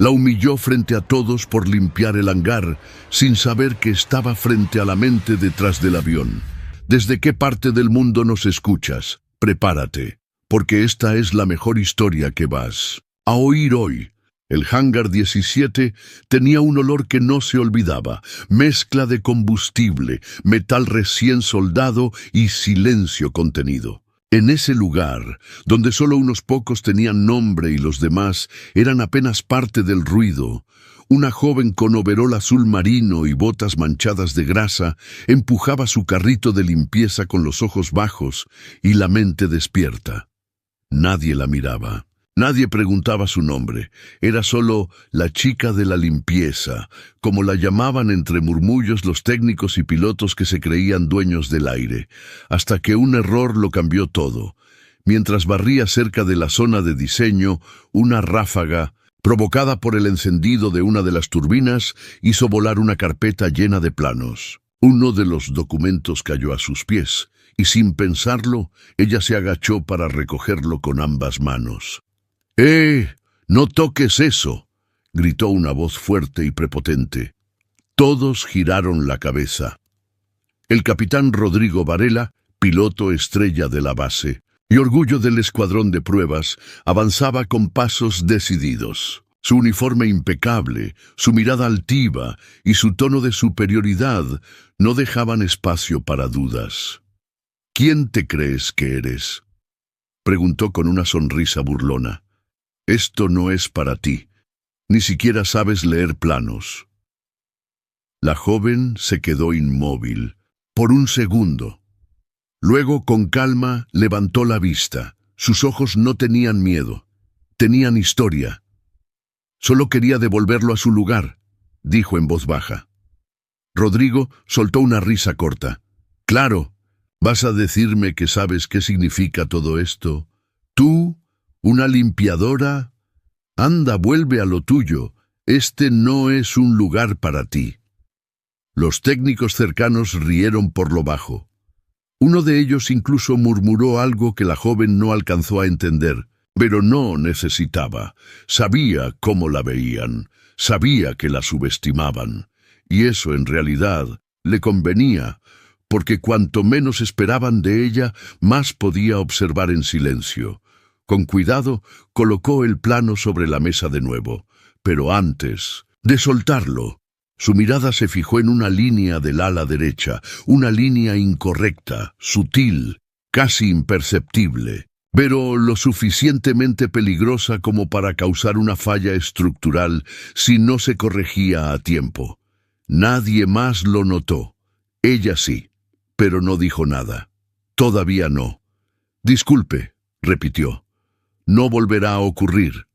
La humilló frente a todos por limpiar el hangar, sin saber que estaba frente a la mente detrás del avión. ¿Desde qué parte del mundo nos escuchas? Prepárate, porque esta es la mejor historia que vas a oír hoy. El hangar 17 tenía un olor que no se olvidaba, mezcla de combustible, metal recién soldado y silencio contenido. En ese lugar, donde solo unos pocos tenían nombre y los demás eran apenas parte del ruido, una joven con overol azul marino y botas manchadas de grasa empujaba su carrito de limpieza con los ojos bajos y la mente despierta. Nadie la miraba. Nadie preguntaba su nombre, era solo la chica de la limpieza, como la llamaban entre murmullos los técnicos y pilotos que se creían dueños del aire, hasta que un error lo cambió todo. Mientras barría cerca de la zona de diseño, una ráfaga, provocada por el encendido de una de las turbinas, hizo volar una carpeta llena de planos. Uno de los documentos cayó a sus pies, y sin pensarlo, ella se agachó para recogerlo con ambas manos. ¡No toques eso!, gritó una voz fuerte y prepotente. Todos giraron la cabeza. El capitán Rodrigo Varela, piloto estrella de la base y orgullo del escuadrón de pruebas, avanzaba con pasos decididos. Su uniforme impecable, su mirada altiva y su tono de superioridad no dejaban espacio para dudas. ¿Quién te crees que eres?, preguntó con una sonrisa burlona. Esto no es para ti. Ni siquiera sabes leer planos. La joven se quedó inmóvil, por un segundo. Luego, con calma, levantó la vista. Sus ojos no tenían miedo, tenían historia. Solo quería devolverlo a su lugar, dijo en voz baja. Rodrigo soltó una risa corta. Claro, ¿vas a decirme que sabes qué significa todo esto? ¿Tú? ¿Una limpiadora? Anda, vuelve a lo tuyo. Este no es un lugar para ti. Los técnicos cercanos rieron por lo bajo. Uno de ellos incluso murmuró algo que la joven no alcanzó a entender, pero no necesitaba. Sabía cómo la veían, sabía que la subestimaban, y eso en realidad le convenía, porque cuanto menos esperaban de ella, más podía observar en silencio. Con cuidado, colocó el plano sobre la mesa de nuevo, pero antes de soltarlo, su mirada se fijó en una línea del ala derecha, una línea incorrecta, sutil, casi imperceptible, pero lo suficientemente peligrosa como para causar una falla estructural si no se corregía a tiempo. Nadie más lo notó. Ella sí, pero no dijo nada. Todavía no. Disculpe, repitió. No volverá a ocurrir.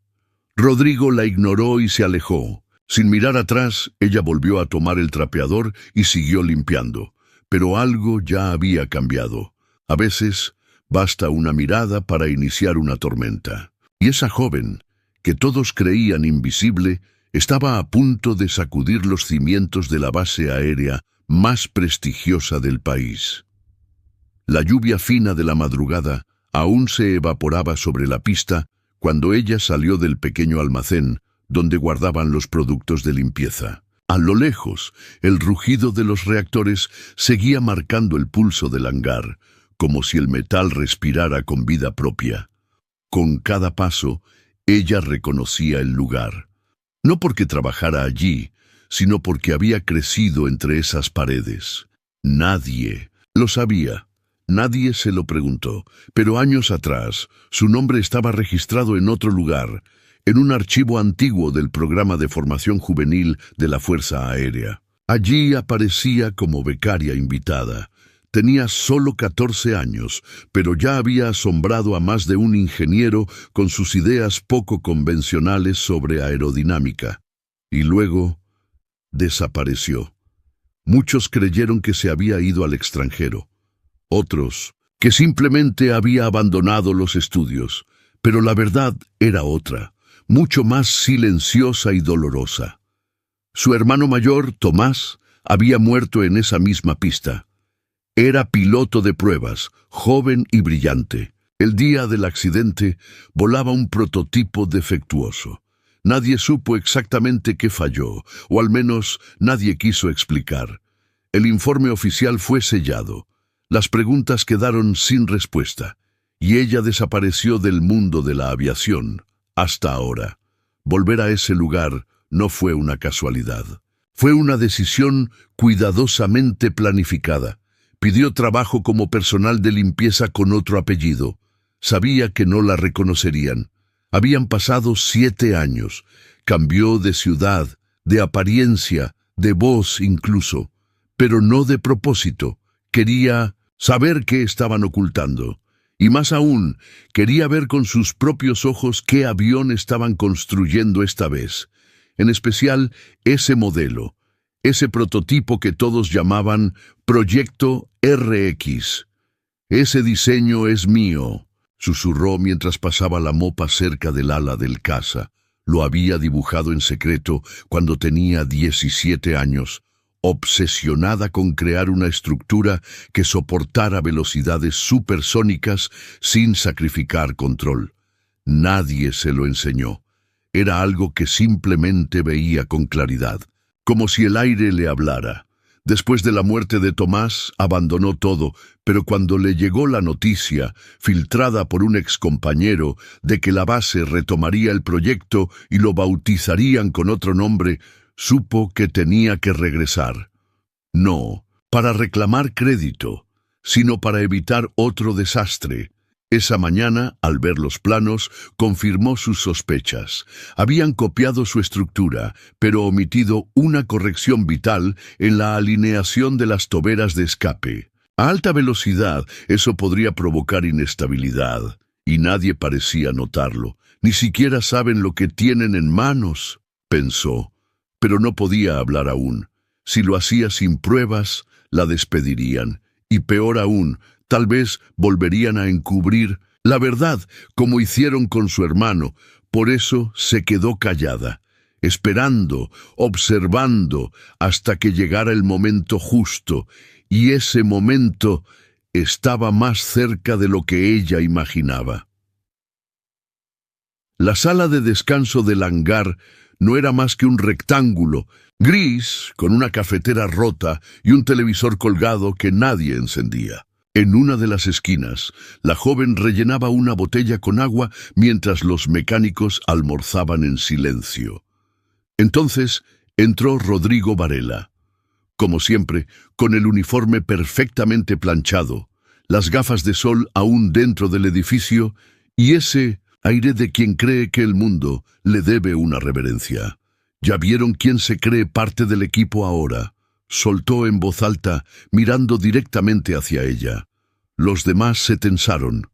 Rodrigo la ignoró y se alejó. Sin mirar atrás, ella volvió a tomar el trapeador y siguió limpiando. Pero algo ya había cambiado. A veces, basta una mirada para iniciar una tormenta. Y esa joven, que todos creían invisible, estaba a punto de sacudir los cimientos de la base aérea más prestigiosa del país. La lluvia fina de la madrugada aún se evaporaba sobre la pista cuando ella salió del pequeño almacén donde guardaban los productos de limpieza. A lo lejos, el rugido de los reactores seguía marcando el pulso del hangar, como si el metal respirara con vida propia. Con cada paso, ella reconocía el lugar. No porque trabajara allí, sino porque había crecido entre esas paredes. Nadie lo sabía. Nadie se lo preguntó, pero años atrás, su nombre estaba registrado en otro lugar, en un archivo antiguo del programa de formación juvenil de la Fuerza Aérea. Allí aparecía como becaria invitada. Tenía solo 14 años, pero ya había asombrado a más de un ingeniero con sus ideas poco convencionales sobre aerodinámica. Y luego desapareció. Muchos creyeron que se había ido al extranjero. Otros, que simplemente había abandonado los estudios, pero la verdad era otra, mucho más silenciosa y dolorosa. Su hermano mayor, Tomás, había muerto en esa misma pista. Era piloto de pruebas, joven y brillante. El día del accidente volaba un prototipo defectuoso. Nadie supo exactamente qué falló, o al menos nadie quiso explicar. El informe oficial fue sellado. Las preguntas quedaron sin respuesta, y ella desapareció del mundo de la aviación, hasta ahora. Volver a ese lugar no fue una casualidad. Fue una decisión cuidadosamente planificada. Pidió trabajo como personal de limpieza con otro apellido. Sabía que no la reconocerían. Habían pasado 7 años. Cambió de ciudad, de apariencia, de voz incluso, pero no de propósito. Quería saber qué estaban ocultando. Y más aún, quería ver con sus propios ojos qué avión estaban construyendo esta vez. En especial, ese modelo, ese prototipo que todos llamaban Proyecto RX. «Ese diseño es mío», susurró mientras pasaba la mopa cerca del ala del caza. Lo había dibujado en secreto cuando tenía 17 años, obsesionada con crear una estructura que soportara velocidades supersónicas sin sacrificar control. Nadie se lo enseñó. Era algo que simplemente veía con claridad, como si el aire le hablara. Después de la muerte de Tomás, abandonó todo, pero cuando le llegó la noticia, filtrada por un excompañero, de que la base retomaría el proyecto y lo bautizarían con otro nombre, supo que tenía que regresar. No para reclamar crédito, sino para evitar otro desastre. Esa mañana, al ver los planos, confirmó sus sospechas. Habían copiado su estructura, pero omitido una corrección vital en la alineación de las toberas de escape. A alta velocidad, eso podría provocar inestabilidad, y nadie parecía notarlo. Ni siquiera saben lo que tienen en manos, pensó, pero no podía hablar aún. Si lo hacía sin pruebas, la despedirían, y peor aún, tal vez volverían a encubrir la verdad, como hicieron con su hermano. Por eso se quedó callada, esperando, observando, hasta que llegara el momento justo, y ese momento estaba más cerca de lo que ella imaginaba. La sala de descanso del hangar no era más que un rectángulo, gris, con una cafetera rota y un televisor colgado que nadie encendía. En una de las esquinas, la joven rellenaba una botella con agua mientras los mecánicos almorzaban en silencio. Entonces entró Rodrigo Varela. Como siempre, con el uniforme perfectamente planchado, las gafas de sol aún dentro del edificio y ese aire de quien cree que el mundo le debe una reverencia. ¿Ya vieron quién se cree parte del equipo ahora?, soltó en voz alta, mirando directamente hacia ella. Los demás se tensaron.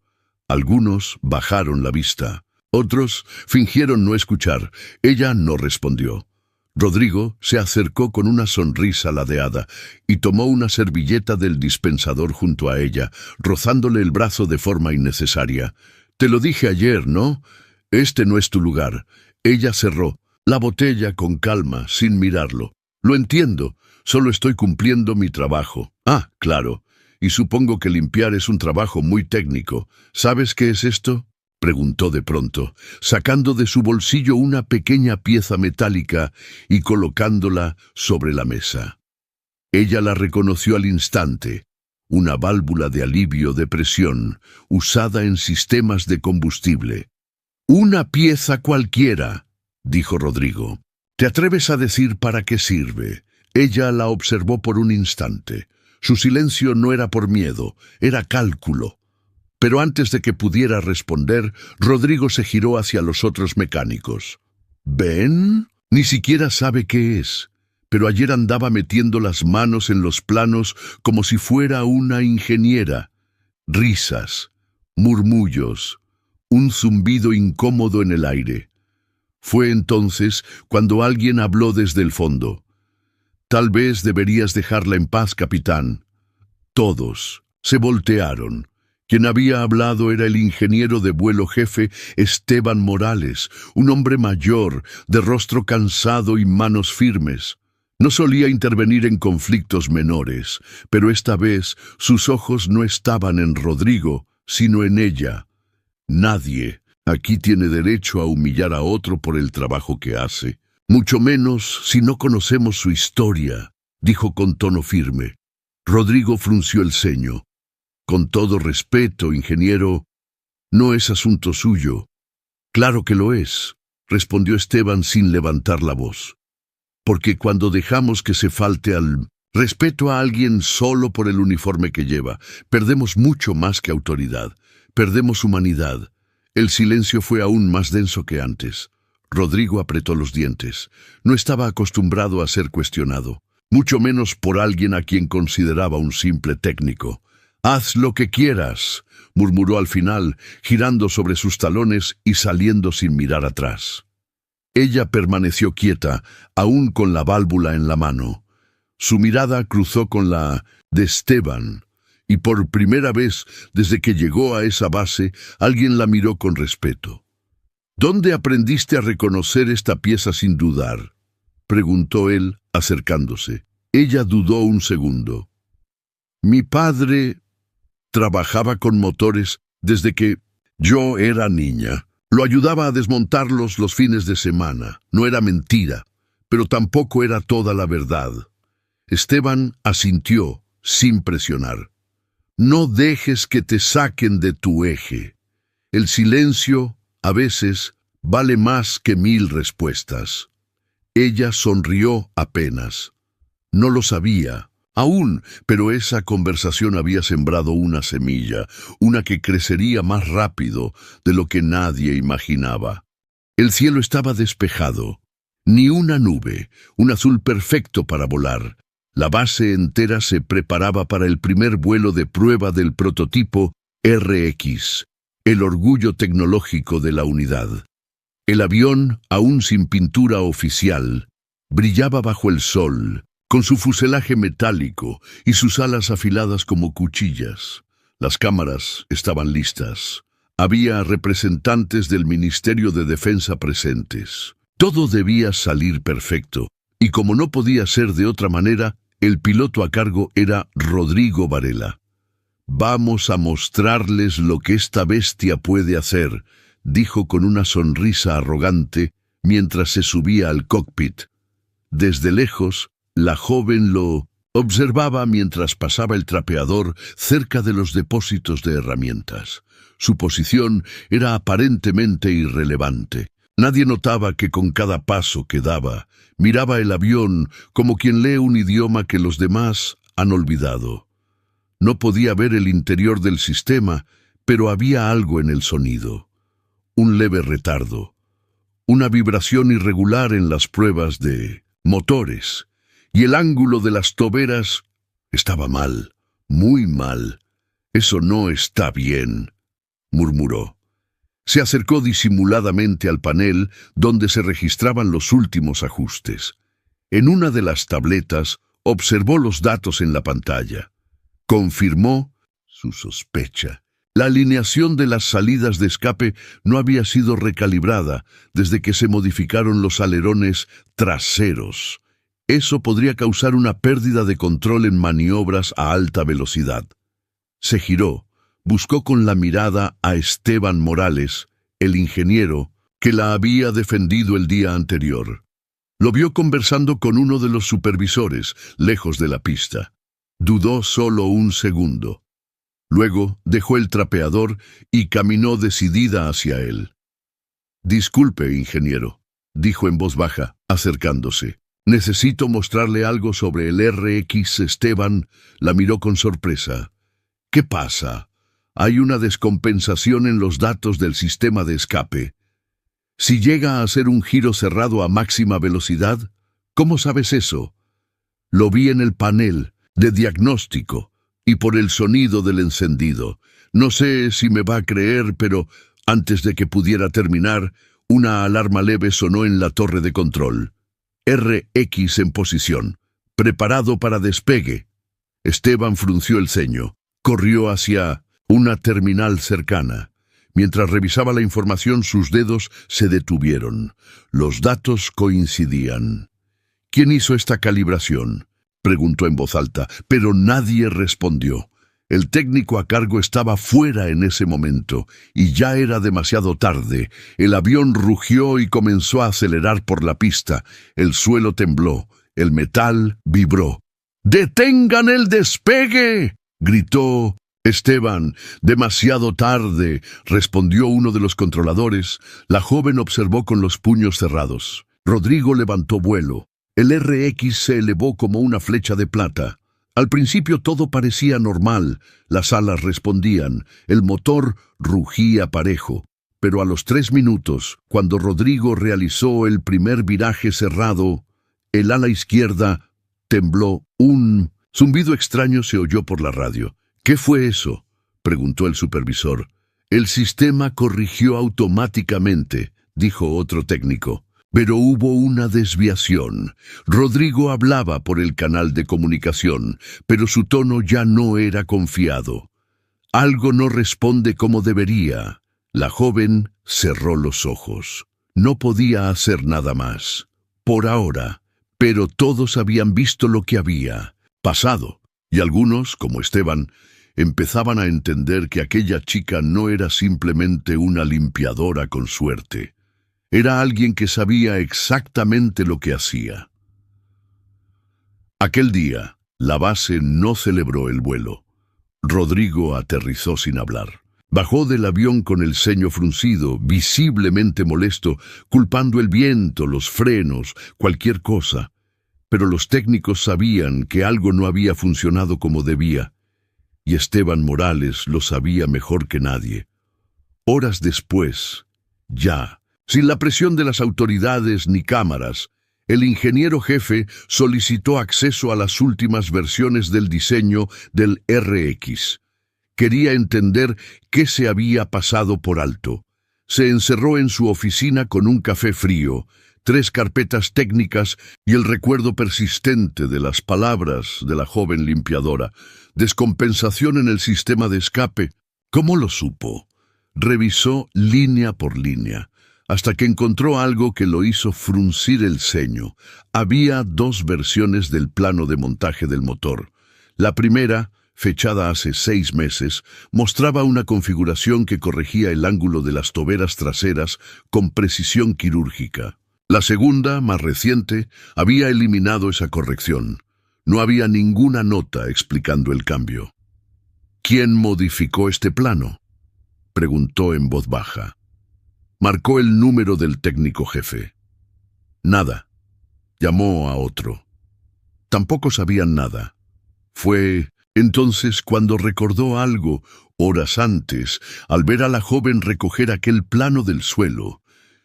Algunos bajaron la vista. Otros fingieron no escuchar. Ella no respondió. Rodrigo se acercó con una sonrisa ladeada y tomó una servilleta del dispensador junto a ella, rozándole el brazo de forma innecesaria. «Te lo dije ayer, ¿no? Este no es tu lugar». Ella cerró la botella con calma, sin mirarlo. «Lo entiendo. Solo estoy cumpliendo mi trabajo». «Ah, claro. Y supongo que limpiar es un trabajo muy técnico. ¿Sabes qué es esto?», preguntó de pronto, sacando de su bolsillo una pequeña pieza metálica y colocándola sobre la mesa. Ella la reconoció al instante. Una válvula de alivio de presión, usada en sistemas de combustible. «Una pieza cualquiera», dijo Rodrigo. «¿Te atreves a decir para qué sirve?». Ella la observó por un instante. Su silencio no era por miedo, era cálculo. Pero antes de que pudiera responder, Rodrigo se giró hacia los otros mecánicos. «¿Ven? Ni siquiera sabe qué es. Pero ayer andaba metiendo las manos en los planos como si fuera una ingeniera». Risas, murmullos, un zumbido incómodo en el aire. Fue entonces cuando alguien habló desde el fondo. «Tal vez deberías dejarla en paz, capitán». Todos se voltearon. Quien había hablado era el ingeniero de vuelo jefe Esteban Morales, un hombre mayor, de rostro cansado y manos firmes. No solía intervenir en conflictos menores, pero esta vez sus ojos no estaban en Rodrigo, sino en ella. Nadie Aquí tiene derecho a humillar a otro por el trabajo que hace. Mucho menos si no conocemos su historia, dijo con tono firme. Rodrigo frunció el ceño. Con todo respeto, ingeniero, no es asunto suyo. Claro que lo es, respondió Esteban sin levantar la voz. Porque cuando dejamos que se falte al respeto a alguien solo por el uniforme que lleva, perdemos mucho más que autoridad, perdemos humanidad. El silencio fue aún más denso que antes. Rodrigo apretó los dientes. No estaba acostumbrado a ser cuestionado, mucho menos por alguien a quien consideraba un simple técnico. «Haz lo que quieras», murmuró al final, girando sobre sus talones y saliendo sin mirar atrás. Ella permaneció quieta, aún con la válvula en la mano. Su mirada cruzó con la de Esteban, y por primera vez desde que llegó a esa base, alguien la miró con respeto. «¿Dónde aprendiste a reconocer esta pieza sin dudar?», preguntó él, acercándose. Ella dudó un segundo. «Mi padre trabajaba con motores desde que yo era niña. Lo ayudaba a desmontarlos los fines de semana. No era mentira, pero tampoco era toda la verdad». Esteban asintió, sin presionar. «No dejes que te saquen de tu eje. El silencio, a veces, vale más que 1000 respuestas». Ella sonrió apenas. No lo sabía aún, pero esa conversación había sembrado una semilla, una que crecería más rápido de lo que nadie imaginaba. El cielo estaba despejado. Ni una nube, un azul perfecto para volar. La base entera se preparaba para el primer vuelo de prueba del prototipo RX, el orgullo tecnológico de la unidad. El avión, aún sin pintura oficial, brillaba bajo el sol, con su fuselaje metálico y sus alas afiladas como cuchillas. Las cámaras estaban listas. Había representantes del Ministerio de Defensa presentes. Todo debía salir perfecto, y como no podía ser de otra manera, el piloto a cargo era Rodrigo Varela. «Vamos a mostrarles lo que esta bestia puede hacer», dijo con una sonrisa arrogante mientras se subía al cockpit. Desde lejos, la joven lo observaba mientras pasaba el trapeador cerca de los depósitos de herramientas. Su posición era aparentemente irrelevante. Nadie notaba que con cada paso que daba, miraba el avión como quien lee un idioma que los demás han olvidado. No podía ver el interior del sistema, pero había algo en el sonido. Un leve retardo, una vibración irregular en las pruebas de motores, y el ángulo de las toberas estaba mal, muy mal. «Eso no está bien», murmuró. Se acercó disimuladamente al panel donde se registraban los últimos ajustes. En una de las tabletas observó los datos en la pantalla. Confirmó su sospecha. La alineación de las salidas de escape no había sido recalibrada desde que se modificaron los alerones traseros. Eso podría causar una pérdida de control en maniobras a alta velocidad. Se giró, buscó con la mirada a Esteban Morales, el ingeniero que la había defendido el día anterior. Lo vio conversando con uno de los supervisores, lejos de la pista. Dudó solo un segundo. Luego dejó el trapeador y caminó decidida hacia él. «Disculpe, ingeniero», dijo en voz baja, acercándose. «Necesito mostrarle algo sobre el RX». Esteban la miró con sorpresa. «¿Qué pasa? Hay una descompensación en los datos del sistema de escape. Si llega a hacer un giro cerrado a máxima velocidad, ¿cómo sabes eso?» «Lo vi en el panel de diagnóstico y por el sonido del encendido. No sé si me va a creer, pero antes de que pudiera terminar, una alarma leve sonó en la torre de control. RX en posición, preparado para despegue». Esteban frunció el ceño. Corrió hacia una terminal cercana. Mientras revisaba la información, sus dedos se detuvieron. Los datos coincidían. «¿Quién hizo esta calibración?», preguntó en voz alta, pero nadie respondió. El técnico a cargo estaba fuera en ese momento, y ya era demasiado tarde. El avión rugió y comenzó a acelerar por la pista. El suelo tembló, el metal vibró. ¡Detengan el despegue!, gritó Esteban. Demasiado tarde, respondió uno de los controladores. La joven observó con los puños cerrados. Rodrigo levantó vuelo. El RX se elevó como una flecha de plata. Al principio todo parecía normal, las alas respondían, el motor rugía parejo. Pero a los 3 minutos, cuando Rodrigo realizó el primer viraje cerrado, el ala izquierda tembló. Un zumbido extraño se oyó por la radio. ¿Qué fue eso?, preguntó el supervisor. El sistema corrigió automáticamente, dijo otro técnico. Pero hubo una desviación. Rodrigo hablaba por el canal de comunicación, pero su tono ya no era confiado. Algo no responde como debería. La joven cerró los ojos. No podía hacer nada más. Por ahora. Pero todos habían visto lo que había pasado. Y algunos, como Esteban, empezaban a entender que aquella chica no era simplemente una limpiadora con suerte. Era alguien que sabía exactamente lo que hacía. Aquel día, la base no celebró el vuelo. Rodrigo aterrizó sin hablar. Bajó del avión con el ceño fruncido, visiblemente molesto, culpando el viento, los frenos, cualquier cosa. Pero los técnicos sabían que algo no había funcionado como debía, y Esteban Morales lo sabía mejor que nadie. Horas después, ya, sin la presión de las autoridades ni cámaras, el ingeniero jefe solicitó acceso a las últimas versiones del diseño del RX. Quería entender qué se había pasado por alto. Se encerró en su oficina con un café frío, 3 carpetas técnicas y el recuerdo persistente de las palabras de la joven limpiadora. Descompensación en el sistema de escape. ¿Cómo lo supo? Revisó línea por línea, hasta que encontró algo que lo hizo fruncir el ceño. Había 2 versiones del plano de montaje del motor. La primera, fechada hace 6 meses, mostraba una configuración que corregía el ángulo de las toberas traseras con precisión quirúrgica. La segunda, más reciente, había eliminado esa corrección. No había ninguna nota explicando el cambio. ¿Quién modificó este plano?, preguntó en voz baja. Marcó el número del técnico jefe. Nada. Llamó a otro. Tampoco sabían nada. Fue entonces cuando recordó algo, horas antes, al ver a la joven recoger aquel plano del suelo.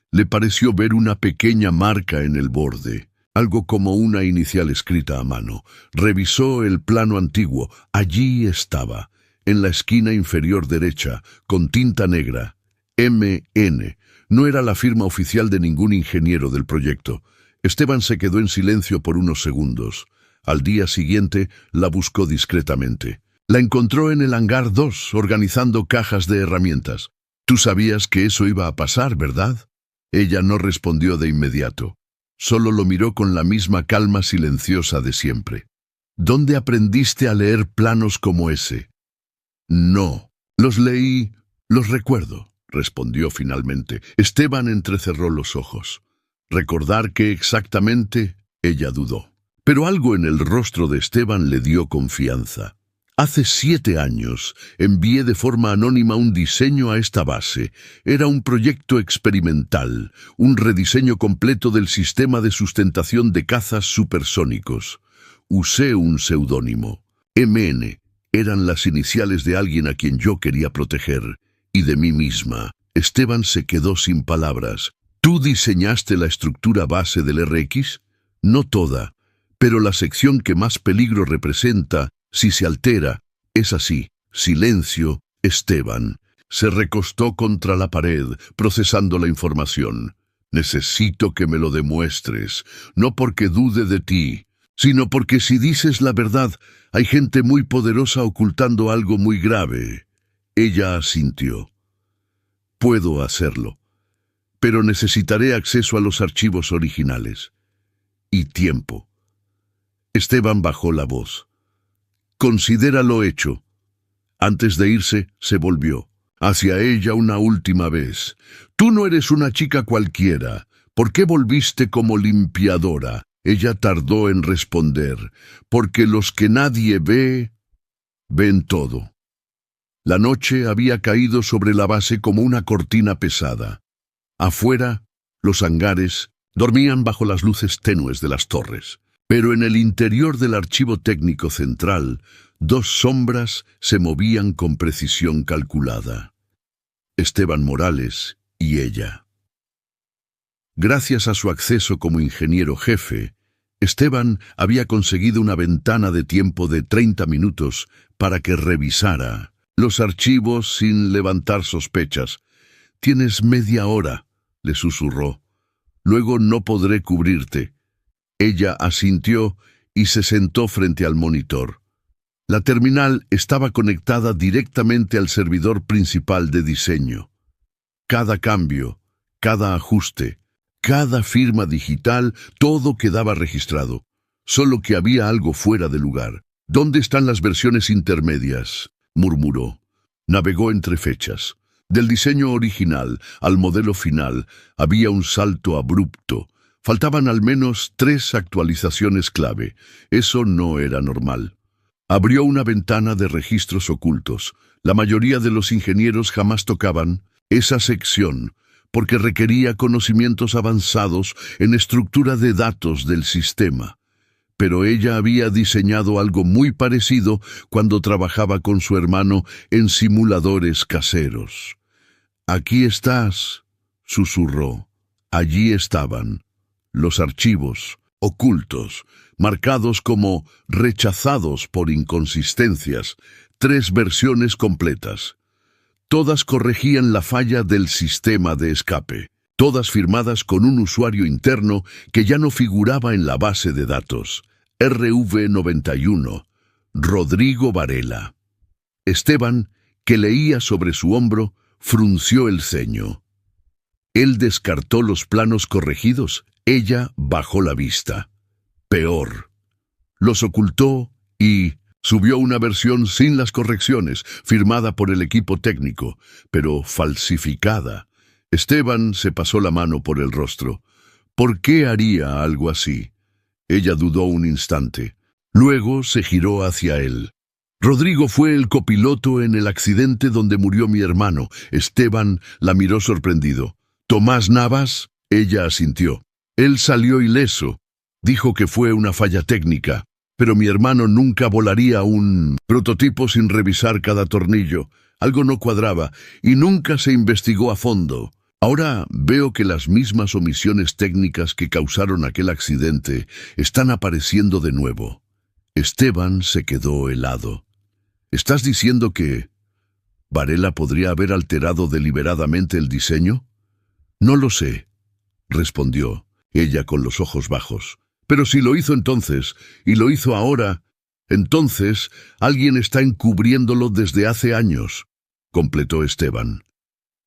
Le pareció ver una pequeña marca en el borde, algo como una inicial escrita a mano. Revisó el plano antiguo. Allí estaba, en la esquina inferior derecha, con tinta negra, MN. No era la firma oficial de ningún ingeniero del proyecto. Esteban se quedó en silencio por unos segundos. Al día siguiente la buscó discretamente. La encontró en el hangar 2, organizando cajas de herramientas. Tú sabías que eso iba a pasar, ¿verdad? Ella no respondió de inmediato. Solo lo miró con la misma calma silenciosa de siempre. ¿Dónde aprendiste a leer planos como ese? No. Los leí, los recuerdo, respondió finalmente. Esteban entrecerró los ojos. ¿Recordar qué exactamente? Ella dudó. Pero algo en el rostro de Esteban le dio confianza. Hace 7 años envié de forma anónima un diseño a esta base. Era un proyecto experimental, un rediseño completo del sistema de sustentación de cazas supersónicos. Usé un seudónimo. MN eran las iniciales de alguien a quien yo quería proteger, y de mí misma. Esteban se quedó sin palabras. ¿Tú diseñaste la estructura base del RX? No toda, pero la sección que más peligro representa si se altera. Es así. Silencio. Esteban se recostó contra la pared, procesando la información. Necesito que me lo demuestres, no porque dude de ti, sino porque si dices la verdad, hay gente muy poderosa ocultando algo muy grave. Ella asintió. Puedo hacerlo, pero necesitaré acceso a los archivos originales. Y tiempo. Esteban bajó la voz. Considéralo hecho. Antes de irse, se volvió hacia ella una última vez. «Tú no eres una chica cualquiera. ¿Por qué volviste como limpiadora?» Ella tardó en responder. «Porque los que nadie ve, ven todo». La noche había caído sobre la base como una cortina pesada. Afuera, los hangares dormían bajo las luces tenues de las torres. Pero en el interior del archivo técnico central, dos sombras se movían con precisión calculada. Esteban Morales y ella. Gracias a su acceso como ingeniero jefe, Esteban había conseguido una ventana de tiempo de 30 minutos para que revisara los archivos sin levantar sospechas. «Tienes media hora», le susurró. «Luego no podré cubrirte». Ella asintió y se sentó frente al monitor. La terminal estaba conectada directamente al servidor principal de diseño. Cada cambio, cada ajuste, cada firma digital, todo quedaba registrado. Solo que había algo fuera de lugar. «¿Dónde están las versiones intermedias?», murmuró. Navegó entre fechas. Del diseño original al modelo final había un salto abrupto. Faltaban al menos 3 actualizaciones clave. Eso no era normal. Abrió una ventana de registros ocultos. La mayoría de los ingenieros jamás tocaban esa sección, porque requería conocimientos avanzados en estructura de datos del sistema. Pero ella había diseñado algo muy parecido cuando trabajaba con su hermano en simuladores caseros. «Aquí estás», susurró. Allí estaban los archivos ocultos, marcados como rechazados por inconsistencias, 3 versiones completas. Todas corregían la falla del sistema de escape, todas firmadas con un usuario interno que ya no figuraba en la base de datos. RV91, Rodrigo Varela. Esteban, que leía sobre su hombro, frunció el ceño. Él descartó los planos corregidos, ella bajó la vista. Peor. Los ocultó y subió una versión sin las correcciones, firmada por el equipo técnico, pero falsificada. Esteban se pasó la mano por el rostro. ¿Por qué haría algo así? Ella dudó un instante. Luego se giró hacia él. «Rodrigo fue el copiloto en el accidente donde murió mi hermano». Esteban la miró sorprendido. «¿Tomás Navas?» Ella asintió. «Él salió ileso. Dijo que fue una falla técnica. Pero mi hermano nunca volaría un prototipo sin revisar cada tornillo. Algo no cuadraba y nunca se investigó a fondo. Ahora veo que las mismas omisiones técnicas que causaron aquel accidente están apareciendo de nuevo». Esteban se quedó helado. «¿Estás diciendo que Varela podría haber alterado deliberadamente el diseño?» «No lo sé», respondió ella con los ojos bajos. «Pero si lo hizo entonces, y lo hizo ahora, entonces alguien está encubriéndolo desde hace años», completó Esteban.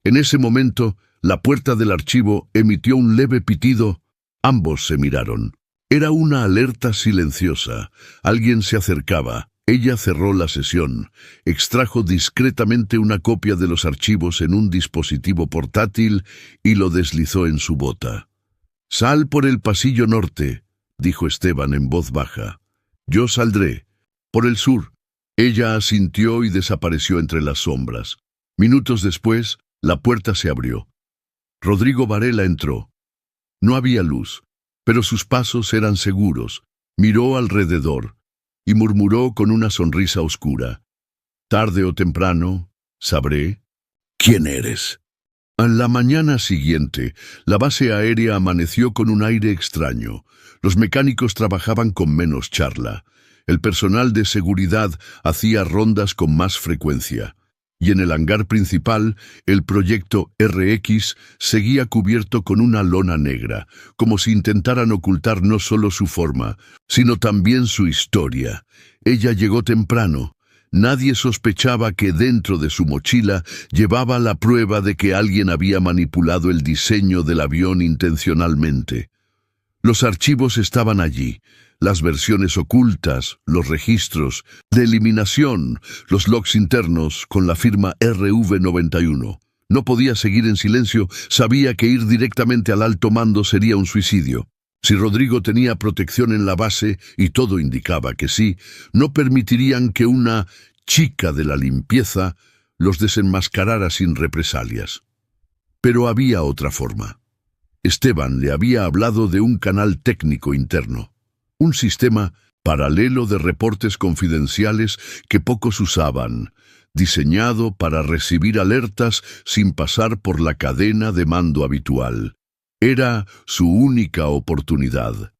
En ese momento, la puerta del archivo emitió un leve pitido. Ambos se miraron. Era una alerta silenciosa. Alguien se acercaba. Ella cerró la sesión, extrajo discretamente una copia de los archivos en un dispositivo portátil y lo deslizó en su bota. «Sal por el pasillo norte», dijo Esteban en voz baja. «Yo saldré. Por el sur». Ella asintió y desapareció entre las sombras. Minutos después, la puerta se abrió. Rodrigo Varela entró. No había luz, pero sus pasos eran seguros. Miró alrededor y murmuró con una sonrisa oscura: «Tarde o temprano, sabré quién eres». A la mañana siguiente, la base aérea amaneció con un aire extraño. Los mecánicos trabajaban con menos charla. El personal de seguridad hacía rondas con más frecuencia. Y en el hangar principal, el proyecto RX seguía cubierto con una lona negra, como si intentaran ocultar no solo su forma, sino también su historia. Ella llegó temprano. Nadie sospechaba que dentro de su mochila llevaba la prueba de que alguien había manipulado el diseño del avión intencionalmente. Los archivos estaban allí, las versiones ocultas, los registros de eliminación, los logs internos con la firma RV91. No podía seguir en silencio, sabía que ir directamente al alto mando sería un suicidio. Si Rodrigo tenía protección en la base, y todo indicaba que sí, no permitirían que una chica de la limpieza los desenmascarara sin represalias. Pero había otra forma. Esteban le había hablado de un canal técnico interno, un sistema paralelo de reportes confidenciales que pocos usaban, diseñado para recibir alertas sin pasar por la cadena de mando habitual. Era su única oportunidad.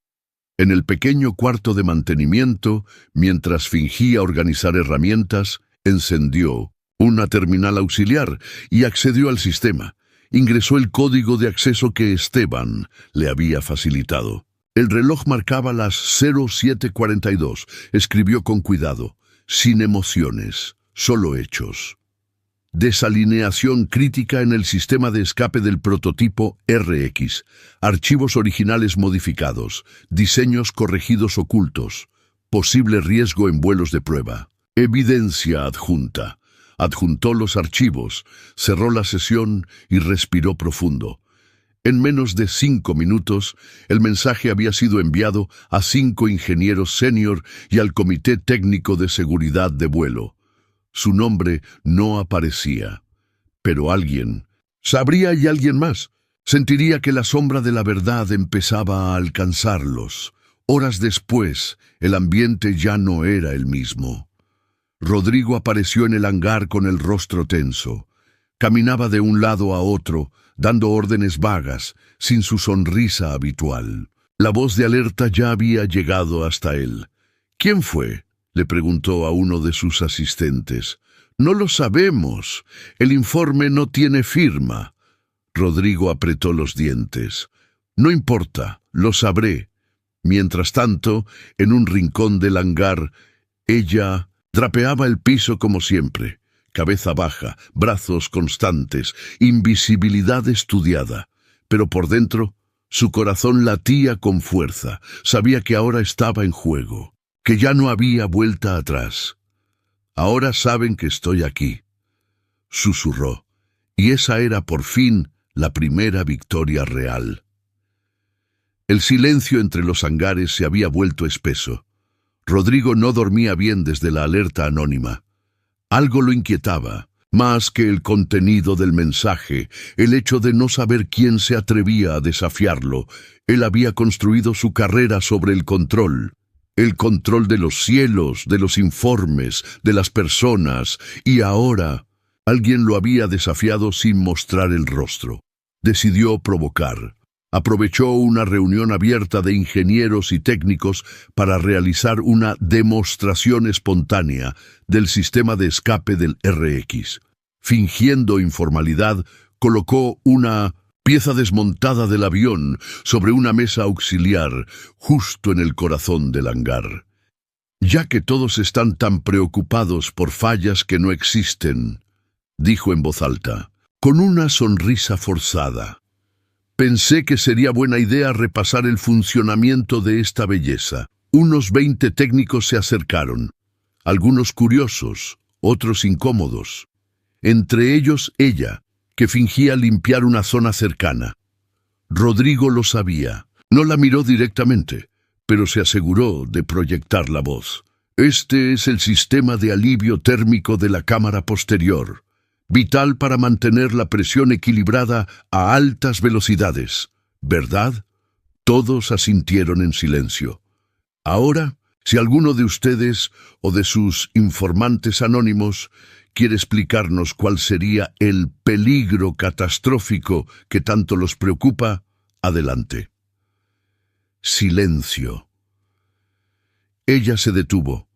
En el pequeño cuarto de mantenimiento, mientras fingía organizar herramientas, encendió una terminal auxiliar y accedió al sistema. Ingresó el código de acceso que Esteban le había facilitado. El reloj marcaba las 07:42. Escribió con cuidado, sin emociones, solo hechos. Desalineación crítica en el sistema de escape del prototipo RX. Archivos originales modificados. Diseños corregidos ocultos. Posible riesgo en vuelos de prueba. Evidencia adjunta. Adjuntó los archivos, cerró la sesión y respiró profundo. En menos de 5 minutos, el mensaje había sido enviado a 5 ingenieros senior y al Comité Técnico de Seguridad de Vuelo. Su nombre no aparecía, pero alguien sabría, y alguien más sentiría que la sombra de la verdad empezaba a alcanzarlos. Horas después, el ambiente ya no era el mismo. Rodrigo apareció en el hangar con el rostro tenso. Caminaba de un lado a otro, dando órdenes vagas, sin su sonrisa habitual. La voz de alerta ya había llegado hasta él. ¿Quién fue?, le preguntó a uno de sus asistentes. No lo sabemos. El informe no tiene firma. Rodrigo apretó los dientes. No importa, lo sabré. Mientras tanto, en un rincón del hangar, ella drapeaba el piso como siempre. Cabeza baja, brazos constantes, invisibilidad estudiada. Pero por dentro, su corazón latía con fuerza. Sabía que ahora estaba en juego, que ya no había vuelta atrás. Ahora saben que estoy aquí, susurró, y esa era por fin la primera victoria real. El silencio entre los hangares se había vuelto espeso. Rodrigo no dormía bien desde la alerta anónima. Algo lo inquietaba, más que el contenido del mensaje, el hecho de no saber quién se atrevía a desafiarlo. Él había construido su carrera sobre el control de los cielos, de los informes, de las personas, y ahora alguien lo había desafiado sin mostrar el rostro. Decidió provocar. Aprovechó una reunión abierta de ingenieros y técnicos para realizar una demostración espontánea del sistema de escape del RX. Fingiendo informalidad, colocó una pieza desmontada del avión sobre una mesa auxiliar justo en el corazón del hangar. Ya que todos están tan preocupados por fallas que no existen, dijo en voz alta, con una sonrisa forzada. Pensé que sería buena idea repasar el funcionamiento de esta belleza. Unos 20 técnicos se acercaron, algunos curiosos, otros incómodos. Entre ellos ella, que fingía limpiar una zona cercana. Rodrigo lo sabía. No la miró directamente, pero se aseguró de proyectar la voz. Este es el sistema de alivio térmico de la cámara posterior, vital para mantener la presión equilibrada a altas velocidades. ¿Verdad? Todos asintieron en silencio. Ahora, si alguno de ustedes o de sus informantes anónimos quiere explicarnos cuál sería el peligro catastrófico que tanto los preocupa, adelante. Silencio. Ella se detuvo,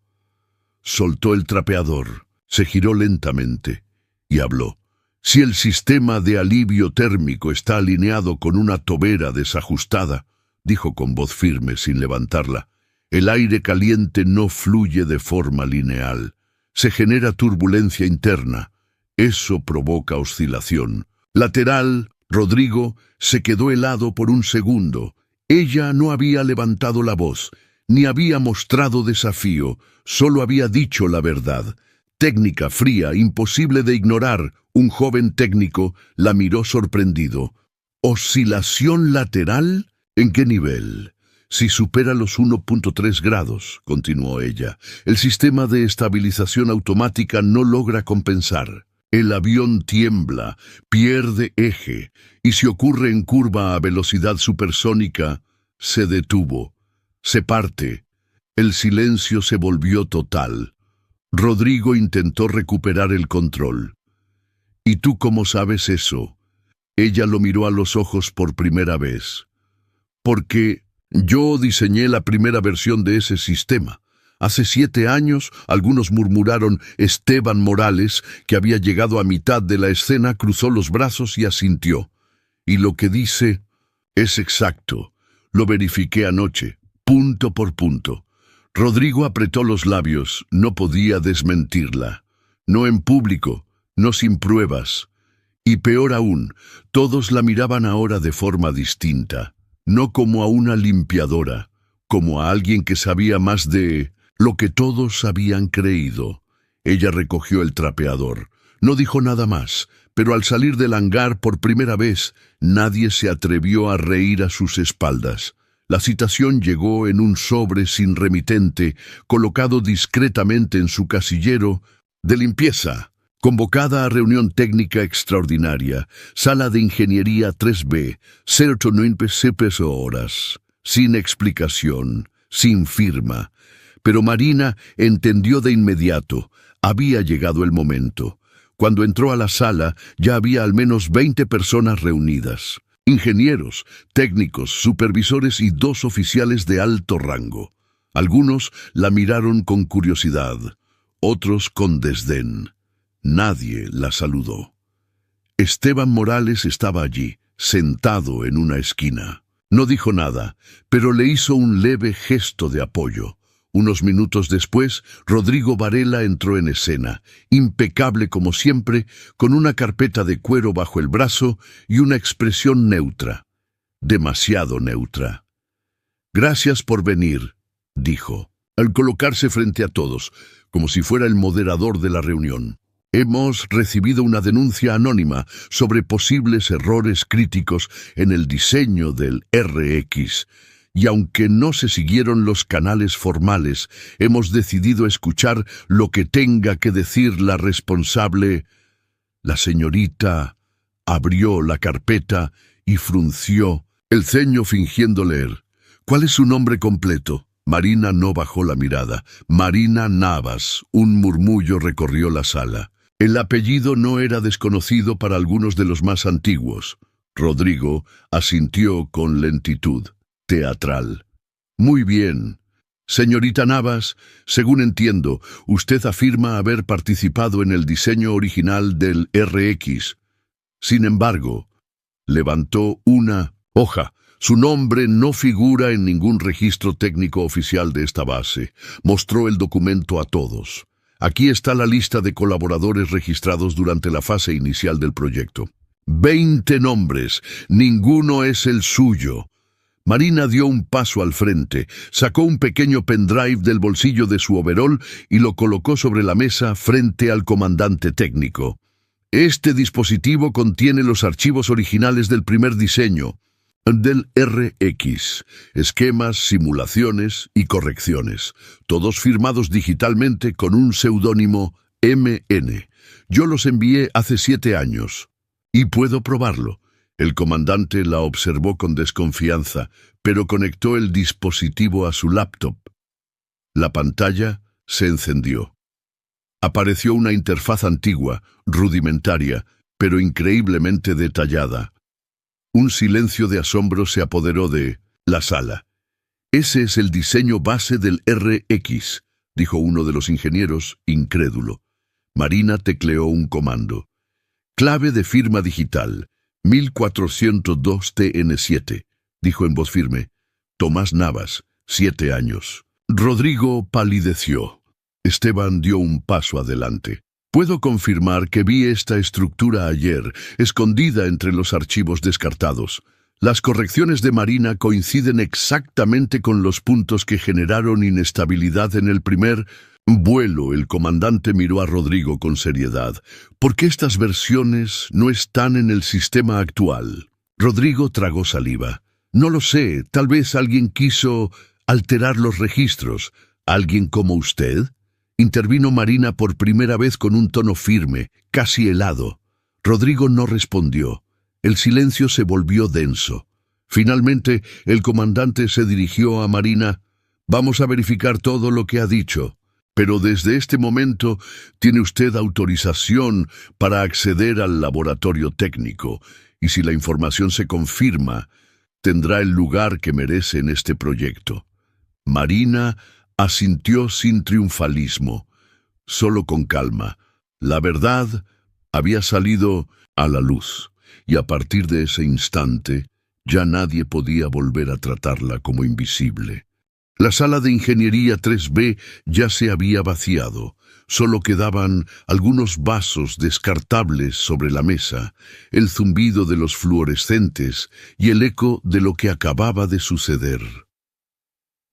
soltó el trapeador, se giró lentamente y habló. Si el sistema de alivio térmico está alineado con una tobera desajustada, dijo con voz firme sin levantarla, el aire caliente no fluye de forma lineal. Se genera turbulencia interna. Eso provoca oscilación. Lateral, Rodrigo se quedó helado por un segundo. Ella no había levantado la voz, Ni había mostrado desafío, solo había dicho la verdad. Técnica fría, imposible de ignorar. Un joven técnico la miró sorprendido. ¿Oscilación lateral? ¿En qué nivel? Si supera los 1.3 grados, continuó ella, el sistema de estabilización automática no logra compensar. El avión tiembla, pierde eje, y si ocurre en curva a velocidad supersónica, se detuvo, se parte. El silencio se volvió total. Rodrigo intentó recuperar el control. ¿Y tú cómo sabes eso? Ella lo miró a los ojos por primera vez. Porque yo diseñé la primera versión de ese sistema. Hace 7 años, algunos murmuraron. Esteban Morales, que había llegado a mitad de la escena, cruzó los brazos y asintió. Y lo que dice es exacto. Lo verifiqué anoche, punto por punto. Rodrigo apretó los labios, no podía desmentirla. No en público, no sin pruebas. Y peor aún, todos la miraban ahora de forma distinta. No como a una limpiadora, como a alguien que sabía más de lo que todos habían creído. Ella recogió el trapeador. No dijo nada más, pero al salir del hangar por primera vez, nadie se atrevió a reír a sus espaldas. La citación llegó en un sobre sin remitente, colocado discretamente en su casillero de limpieza. Convocada a reunión técnica extraordinaria, sala de ingeniería 3B, 09 horas, sin explicación, sin firma. Pero Marina entendió de inmediato, había llegado el momento. Cuando entró a la sala, ya había al menos 20 personas reunidas. Ingenieros, técnicos, supervisores y 2 oficiales de alto rango. Algunos la miraron con curiosidad, otros con desdén. Nadie la saludó. Esteban Morales estaba allí, sentado en una esquina. No dijo nada, pero le hizo un leve gesto de apoyo. Unos minutos después, Rodrigo Varela entró en escena, impecable como siempre, con una carpeta de cuero bajo el brazo y una expresión neutra, demasiado neutra. «Gracias por venir», dijo, al colocarse frente a todos, como si fuera el moderador de la reunión. «Hemos recibido una denuncia anónima sobre posibles errores críticos en el diseño del RX, y aunque no se siguieron los canales formales, hemos decidido escuchar lo que tenga que decir la responsable». La señorita abrió la carpeta y frunció el ceño fingiendo leer. «¿Cuál es su nombre completo?» Marina no bajó la mirada. «Marina Navas». Un murmullo recorrió la sala. El apellido no era desconocido para algunos de los más antiguos. Rodrigo asintió con lentitud teatral. «Muy bien. Señorita Navas, según entiendo, usted afirma haber participado en el diseño original del RX. Sin embargo, levantó una hoja. Su nombre no figura en ningún registro técnico oficial de esta base. Mostró el documento a todos. Aquí está la lista de colaboradores registrados durante la fase inicial del proyecto. 20 nombres, ninguno es el suyo». Marina dio un paso al frente, sacó un pequeño pendrive del bolsillo de su overol y lo colocó sobre la mesa frente al comandante técnico. «Este dispositivo contiene los archivos originales del primer diseño, del RX, esquemas, simulaciones y correcciones, todos firmados digitalmente con un seudónimo MN. Yo los envié hace 7 años. Y puedo probarlo». El comandante la observó con desconfianza, pero conectó el dispositivo a su laptop. La pantalla se encendió. Apareció una interfaz antigua, rudimentaria, pero increíblemente detallada. Un silencio de asombro se apoderó de la sala. «Ese es el diseño base del RX», dijo uno de los ingenieros, incrédulo. Marina tecleó un comando. «Clave de firma digital. 1402 TN7», dijo en voz firme. «Tomás Navas, 7 años». Rodrigo palideció. Esteban dio un paso adelante. «Puedo confirmar que vi esta estructura ayer, escondida entre los archivos descartados. Las correcciones de Marina coinciden exactamente con los puntos que generaron inestabilidad en el primer vuelo. El comandante miró a Rodrigo con seriedad. ¿Por qué estas versiones no están en el sistema actual? Rodrigo tragó saliva. No lo sé, tal vez alguien quiso alterar los registros. ¿Alguien como usted? Intervino Marina por primera vez con un tono firme, casi helado. Rodrigo no respondió. El silencio se volvió denso. Finalmente, el comandante se dirigió a Marina. Vamos a verificar todo lo que ha dicho, pero desde este momento tiene usted autorización para acceder al laboratorio técnico, y si la información se confirma, tendrá el lugar que merece en este proyecto. Marina asintió sin triunfalismo, solo con calma. La verdad había salido a la luz, y a partir de ese instante ya nadie podía volver a tratarla como invisible. La sala de ingeniería 3B ya se había vaciado. Solo quedaban algunos vasos descartables sobre la mesa, el zumbido de los fluorescentes y el eco de lo que acababa de suceder.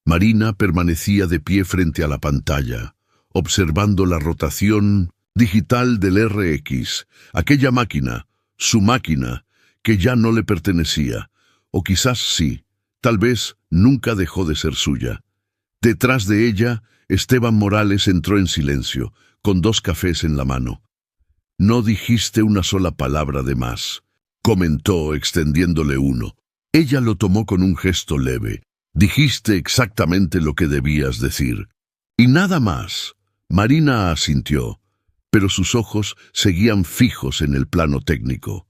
Marina permanecía de pie frente a la pantalla, observando la rotación digital del RX, aquella máquina, su máquina, que ya no le pertenecía, o quizás sí, tal vez nunca dejó de ser suya. Detrás de ella, Esteban Morales entró en silencio, con 2 cafés en la mano. No dijiste una sola palabra de más, comentó extendiéndole uno. Ella lo tomó con un gesto leve. Dijiste exactamente lo que debías decir. Y nada más. Marina asintió, pero sus ojos seguían fijos en el plano técnico.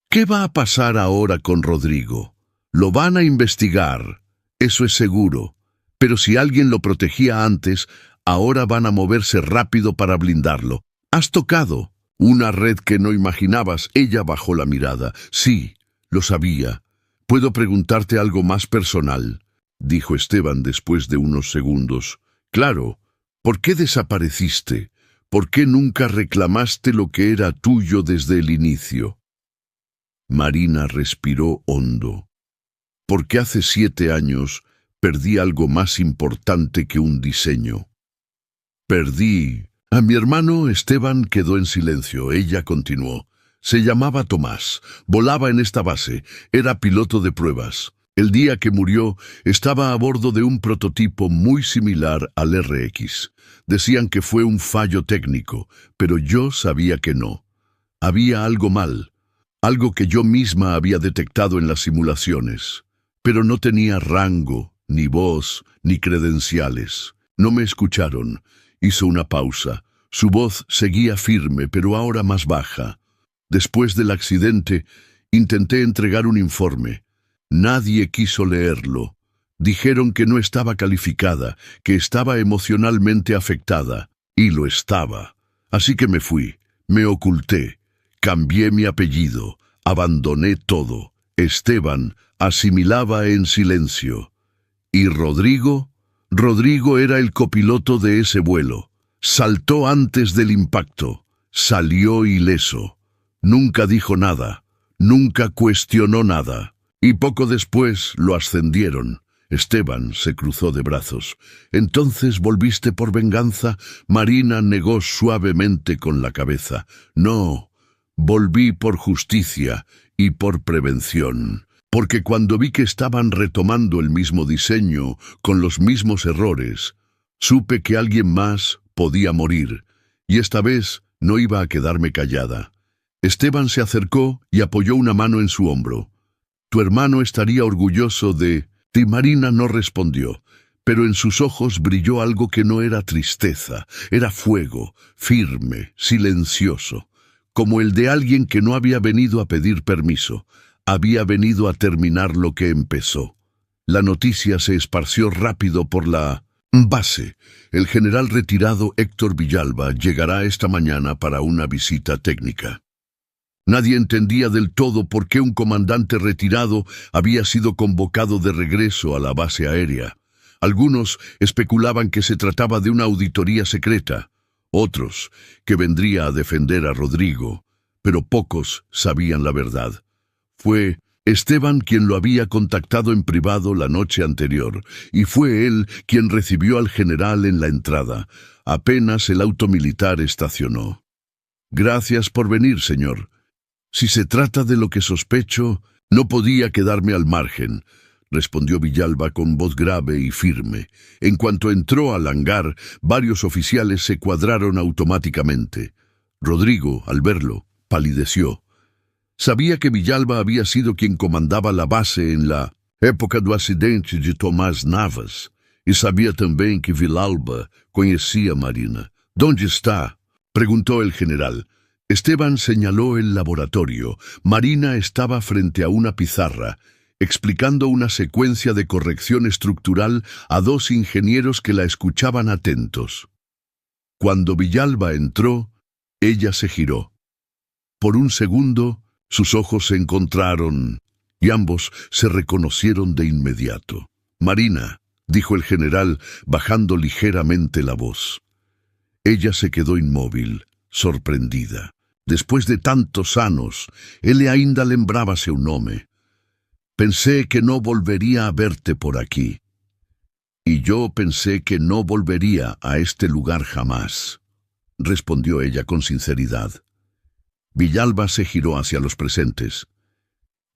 ¿Qué va a pasar ahora con Rodrigo? Lo van a investigar, eso es seguro. Pero si alguien lo protegía antes, ahora van a moverse rápido para blindarlo. Has tocado una red que no imaginabas. Ella bajó la mirada. Sí, lo sabía. ¿Puedo preguntarte algo más personal?, dijo Esteban después de unos segundos. Claro. ¿Por qué desapareciste? ¿Por qué nunca reclamaste lo que era tuyo desde el inicio? Marina respiró hondo. Porque hace 7 años perdí algo más importante que un diseño. Perdí a mi hermano. Esteban quedó en silencio. Ella continuó. Se llamaba Tomás, volaba en esta base, era piloto de pruebas. El día que murió, estaba a bordo de un prototipo muy similar al RX. Decían que fue un fallo técnico, pero yo sabía que no. Había algo mal, algo que yo misma había detectado en las simulaciones. Pero no tenía rango, ni voz, ni credenciales. No me escucharon. Hizo una pausa. Su voz seguía firme, pero ahora más baja. Después del accidente, intenté entregar un informe. Nadie quiso leerlo. Dijeron que no estaba calificada, que estaba emocionalmente afectada. Y lo estaba. Así que me fui. Me oculté. Cambié mi apellido. Abandoné todo. Esteban asimilaba en silencio. ¿Y Rodrigo? Rodrigo era el copiloto de ese vuelo. Saltó antes del impacto. Salió ileso. Nunca dijo nada. Nunca cuestionó nada. Y poco después lo ascendieron. Esteban se cruzó de brazos. ¿Entonces volviste por venganza? Marina negó suavemente con la cabeza. No, volví por justicia y por prevención. Porque cuando vi que estaban retomando el mismo diseño, con los mismos errores, supe que alguien más podía morir, y esta vez no iba a quedarme callada. Esteban se acercó y apoyó una mano en su hombro. Tu hermano estaría orgulloso de ti. Marina no respondió, pero en sus ojos brilló algo que no era tristeza, era fuego, firme, silencioso, como el de alguien que no había venido a pedir permiso. Había venido a terminar lo que empezó. La noticia se esparció rápido por la base. El general retirado Héctor Villalba llegará esta mañana para una visita técnica. Nadie entendía del todo por qué un comandante retirado había sido convocado de regreso a la base aérea. Algunos especulaban que se trataba de una auditoría secreta, otros que vendría a defender a Rodrigo, pero pocos sabían la verdad. Fue Esteban quien lo había contactado en privado la noche anterior, y fue él quien recibió al general en la entrada, apenas el auto militar estacionó. «Gracias por venir, señor. Si se trata de lo que sospecho, no podía quedarme al margen», respondió Villalba con voz grave y firme. En cuanto entró al hangar, varios oficiales se cuadraron automáticamente. Rodrigo, al verlo, palideció. Sabía que Villalba había sido quien comandaba la base en la época do acidente de Tomás Navas, y sabía también que Villalba conocía a Marina. «¿Dónde está?», preguntó el general. Esteban señaló el laboratorio. Marina estaba frente a una pizarra, explicando una secuencia de corrección estructural a dos ingenieros que la escuchaban atentos. Cuando Villalba entró, ella se giró. Por un segundo, sus ojos se encontraron, y ambos se reconocieron de inmediato. «Marina», dijo el general, bajando ligeramente la voz. Ella se quedó inmóvil, sorprendida. Después de tantos años, ele ainda lembraba seu nome. «Pensé que no volvería a verte por aquí. Y yo pensé que no volvería a este lugar jamás», respondió ella con sinceridad. Villalba se giró hacia los presentes.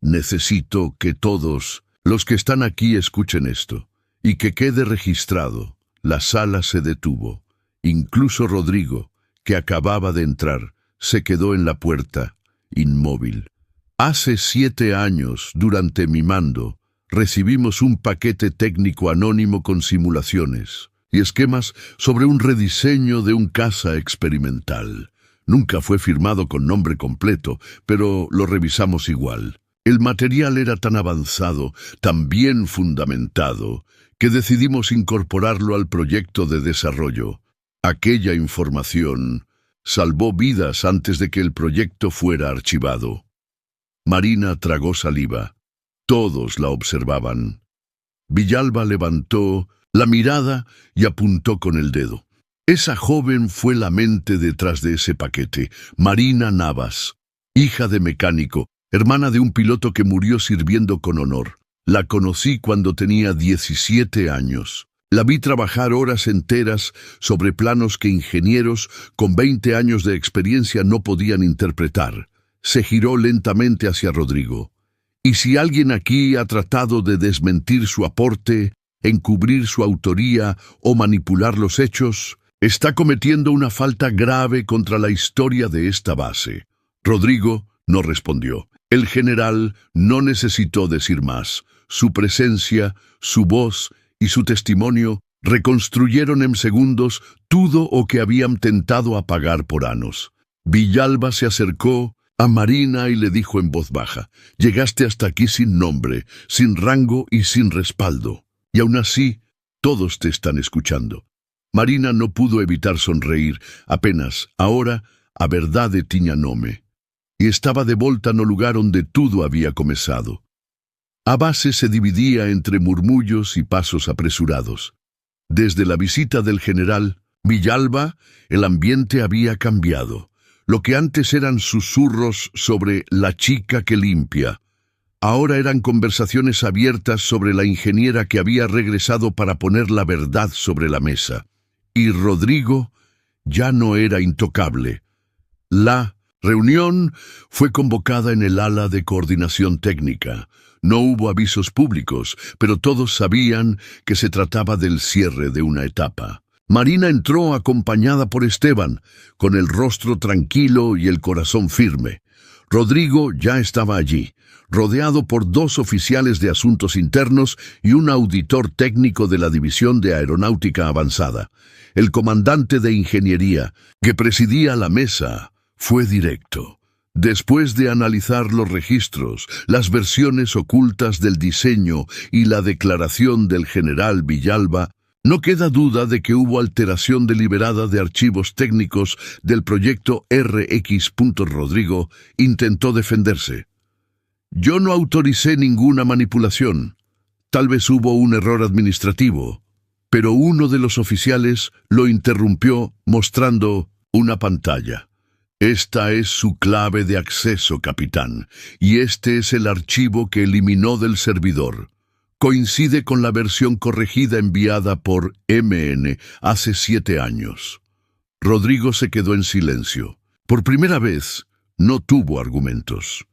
«Necesito que todos los que están aquí escuchen esto, y que quede registrado». La sala se detuvo. Incluso Rodrigo, que acababa de entrar, se quedó en la puerta, inmóvil. «Hace 7 años, durante mi mando, recibimos un paquete técnico anónimo con simulaciones y esquemas sobre un rediseño de un caza experimental. Nunca fue firmado con nombre completo, pero lo revisamos igual. El material era tan avanzado, tan bien fundamentado, que decidimos incorporarlo al proyecto de desarrollo. Aquella información salvó vidas antes de que el proyecto fuera archivado». Marina tragó saliva. Todos la observaban. Villalba levantó la mirada y apuntó con el dedo. Esa joven fue la mente detrás de ese paquete, Marina Navas, hija de mecánico, hermana de un piloto que murió sirviendo con honor. La conocí cuando tenía 17 años. La vi trabajar horas enteras sobre planos que ingenieros con 20 años de experiencia no podían interpretar. Se giró lentamente hacia Rodrigo. «Y si alguien aquí ha tratado de desmentir su aporte, encubrir su autoría o manipular los hechos, está cometiendo una falta grave contra la historia de esta base». Rodrigo no respondió. El general no necesitó decir más. Su presencia, su voz y su testimonio reconstruyeron en segundos todo o que habían tentado apagar por años. Villalba se acercó a Marina y le dijo en voz baja: «Llegaste hasta aquí sin nombre, sin rango y sin respaldo. Y aún así, todos te están escuchando». Marina no pudo evitar sonreír. Apenas, ahora, a verdade tiña nome. Y estaba de volta no lugar onde todo había comenzado. A base se dividía entre murmullos y pasos apresurados. Desde la visita del general Villalba, el ambiente había cambiado. Lo que antes eran susurros sobre la chica que limpia, ahora eran conversaciones abiertas sobre la ingeniera que había regresado para poner la verdad sobre la mesa. Y Rodrigo ya no era intocable. La reunión fue convocada en el ala de coordinación técnica. No hubo avisos públicos, pero todos sabían que se trataba del cierre de una etapa. Marina entró acompañada por Esteban, con el rostro tranquilo y el corazón firme. Rodrigo ya estaba allí, rodeado por 2 oficiales de asuntos internos y un auditor técnico de la División de Aeronáutica Avanzada. El comandante de ingeniería, que presidía la mesa, fue directo. Después de analizar los registros, las versiones ocultas del diseño y la declaración del general Villalba, no queda duda de que hubo alteración deliberada de archivos técnicos del proyecto RX. Rodrigo intentó defenderse. «Yo no autoricé ninguna manipulación. Tal vez hubo un error administrativo». Pero uno de los oficiales lo interrumpió mostrando una pantalla. Esta es su clave de acceso, capitán, y este es el archivo que eliminó del servidor. Coincide con la versión corregida enviada por MN hace 7 años. Rodrigo se quedó en silencio. Por primera vez, no tuvo argumentos.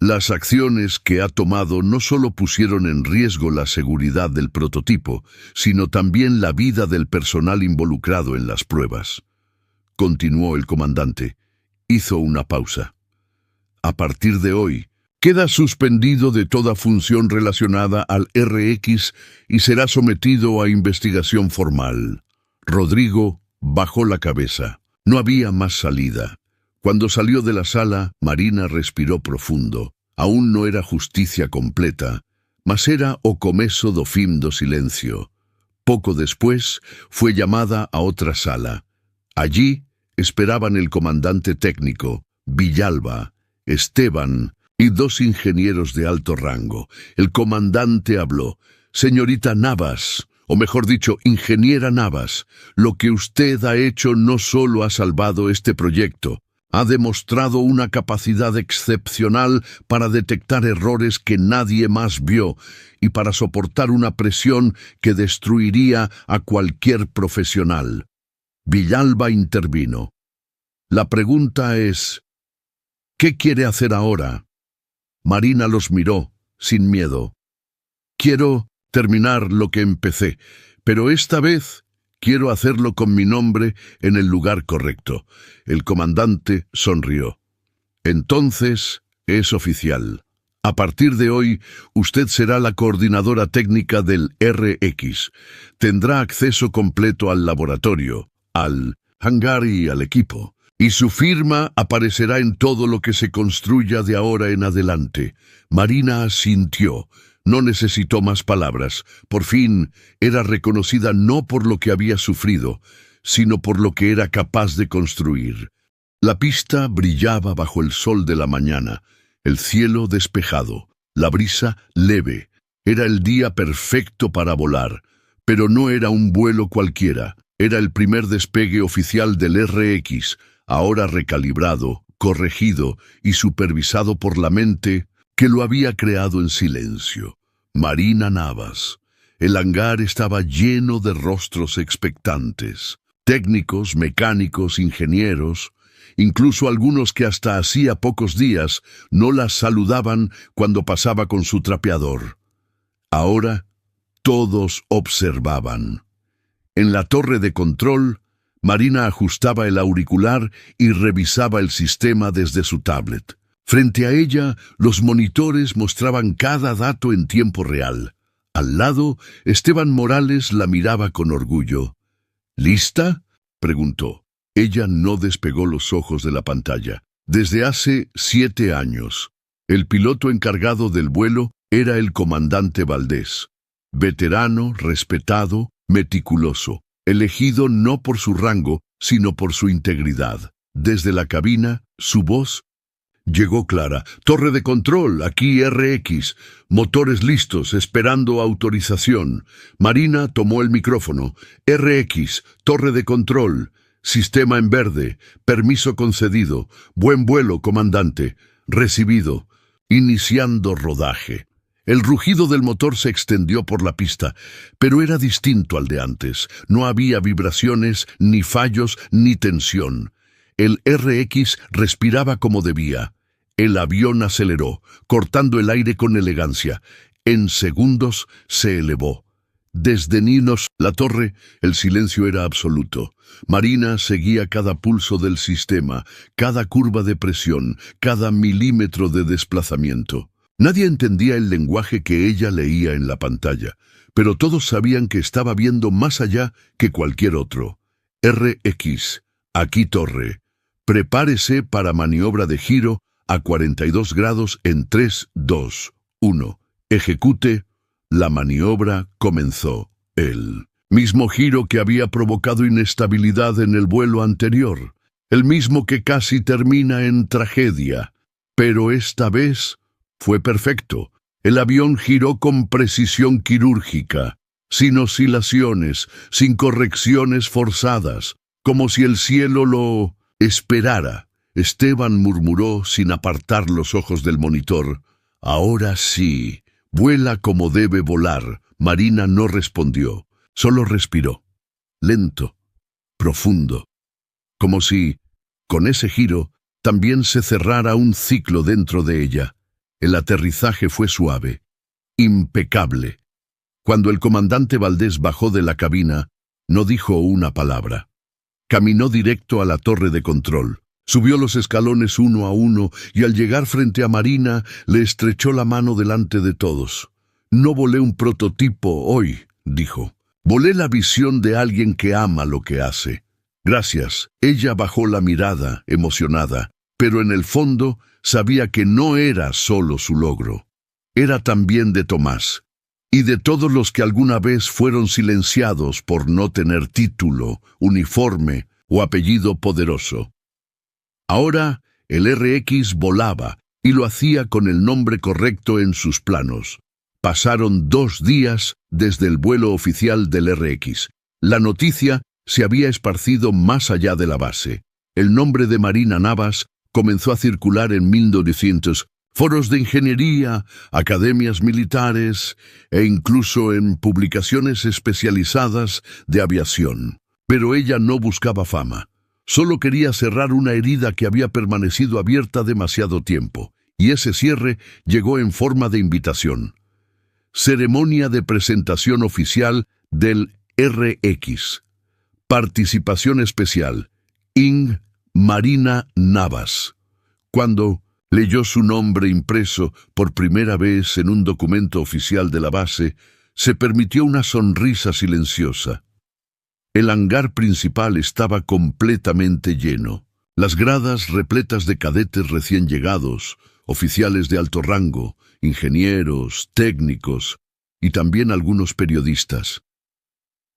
Las acciones que ha tomado no solo pusieron en riesgo la seguridad del prototipo, sino también la vida del personal involucrado en las pruebas. Continuó el comandante. Hizo una pausa. A partir de hoy, queda suspendido de toda función relacionada al RX y será sometido a investigación formal. Rodrigo bajó la cabeza. No había más salida. Cuando salió de la sala, Marina respiró profundo. Aún no era justicia completa, mas era o comezo do fin do silencio. Poco después, fue llamada a otra sala. Allí esperaban el comandante técnico, Villalba, Esteban y 2 ingenieros de alto rango. El comandante habló. «Señorita Navas, o mejor dicho, ingeniera Navas, lo que usted ha hecho no solo ha salvado este proyecto, ha demostrado una capacidad excepcional para detectar errores que nadie más vio y para soportar una presión que destruiría a cualquier profesional». Villalba intervino. «La pregunta es, ¿qué quiere hacer ahora?» Marina los miró, sin miedo. «Quiero terminar lo que empecé, pero esta vez quiero hacerlo con mi nombre en el lugar correcto». El comandante sonrió. «Entonces es oficial. A partir de hoy, usted será la coordinadora técnica del RX. Tendrá acceso completo al laboratorio, al hangar y al equipo. Y su firma aparecerá en todo lo que se construya de ahora en adelante». Marina asintió. No necesitó más palabras. Por fin era reconocida no por lo que había sufrido, sino por lo que era capaz de construir. La pista brillaba bajo el sol de la mañana, el cielo despejado, la brisa leve. Era el día perfecto para volar, pero no era un vuelo cualquiera. Era el primer despegue oficial del RX, ahora recalibrado, corregido y supervisado por la mente que lo había creado en silencio. Marina Navas. El hangar estaba lleno de rostros expectantes. Técnicos, mecánicos, ingenieros, incluso algunos que hasta hacía pocos días no las saludaban cuando pasaba con su trapeador. Ahora, todos observaban. En la torre de control, Marina ajustaba el auricular y revisaba el sistema desde su tablet. Frente a ella, los monitores mostraban cada dato en tiempo real. Al lado, Esteban Morales la miraba con orgullo. «¿Lista?», preguntó. Ella no despegó los ojos de la pantalla. Desde hace 7 años, el piloto encargado del vuelo era el comandante Valdés. Veterano, respetado, meticuloso, elegido no por su rango, sino por su integridad. Desde la cabina, su voz llegó clara. «Torre de control, aquí RX. Motores listos, esperando autorización». Marina tomó el micrófono. «RX, torre de control. Sistema en verde. Permiso concedido. Buen vuelo, comandante. Recibido». Iniciando rodaje. El rugido del motor se extendió por la pista, pero era distinto al de antes. No había vibraciones, ni fallos, ni tensión. El RX respiraba como debía. El avión aceleró, cortando el aire con elegancia. En segundos se elevó. Desde Ninos, la torre, el silencio era absoluto. Marina seguía cada pulso del sistema, cada curva de presión, cada milímetro de desplazamiento. Nadie entendía el lenguaje que ella leía en la pantalla, pero todos sabían que estaba viendo más allá que cualquier otro. RX, aquí torre. Prepárese para maniobra de giro a 42 grados en 3, 2, 1. Ejecute. La maniobra comenzó. El mismo giro que había provocado inestabilidad en el vuelo anterior. El mismo que casi termina en tragedia. Pero esta vez fue perfecto. El avión giró con precisión quirúrgica, sin oscilaciones, sin correcciones forzadas, como si el cielo lo Esperara. Esteban murmuró sin apartar los ojos del monitor. Ahora sí, vuela como debe volar. Marina no respondió, solo respiró. Lento, profundo. Como si, con ese giro, también se cerrara un ciclo dentro de ella. El aterrizaje fue suave, impecable. Cuando el comandante Valdés bajó de la cabina, no dijo una palabra. Caminó directo a la torre de control. Subió los escalones uno a uno y al llegar frente a Marina le estrechó la mano delante de todos. No volé un prototipo hoy, dijo. Volé la visión de alguien que ama lo que hace. Gracias. Ella bajó la mirada, emocionada, pero en el fondo sabía que no era solo su logro. Era también de Tomás, y de todos los que alguna vez fueron silenciados por no tener título, uniforme o apellido poderoso. Ahora el RX volaba y lo hacía con el nombre correcto en sus planos. Pasaron 2 días desde el vuelo oficial del RX. La noticia se había esparcido más allá de la base. El nombre de Marina Navas comenzó a circular en 1900 foros de ingeniería, academias militares e incluso en publicaciones especializadas de aviación. Pero ella no buscaba fama. Solo quería cerrar una herida que había permanecido abierta demasiado tiempo, y ese cierre llegó en forma de invitación. Ceremonia de presentación oficial del RX. Participación especial. Ing. Marina Navas. Cuando leyó su nombre impreso por primera vez en un documento oficial de la base, se permitió una sonrisa silenciosa. El hangar principal estaba completamente lleno. Las gradas repletas de cadetes recién llegados, oficiales de alto rango, ingenieros, técnicos y también algunos periodistas.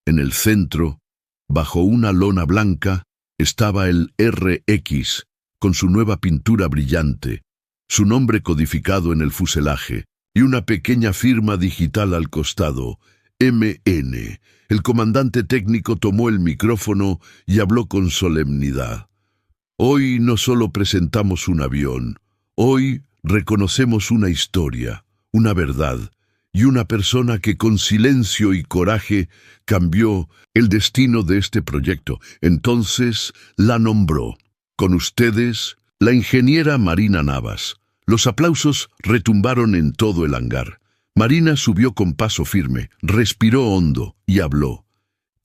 En el centro, bajo una lona blanca, estaba el RX, con su nueva pintura brillante, su nombre codificado en el fuselaje y una pequeña firma digital al costado, MN. El comandante técnico tomó el micrófono y habló con solemnidad. Hoy no solo presentamos un avión, hoy reconocemos una historia, una verdad y una persona que con silencio y coraje cambió el destino de este proyecto. Entonces la nombró. Con ustedes, la ingeniera Marina Navas. Los aplausos retumbaron en todo el hangar. Marina subió con paso firme, respiró hondo y habló.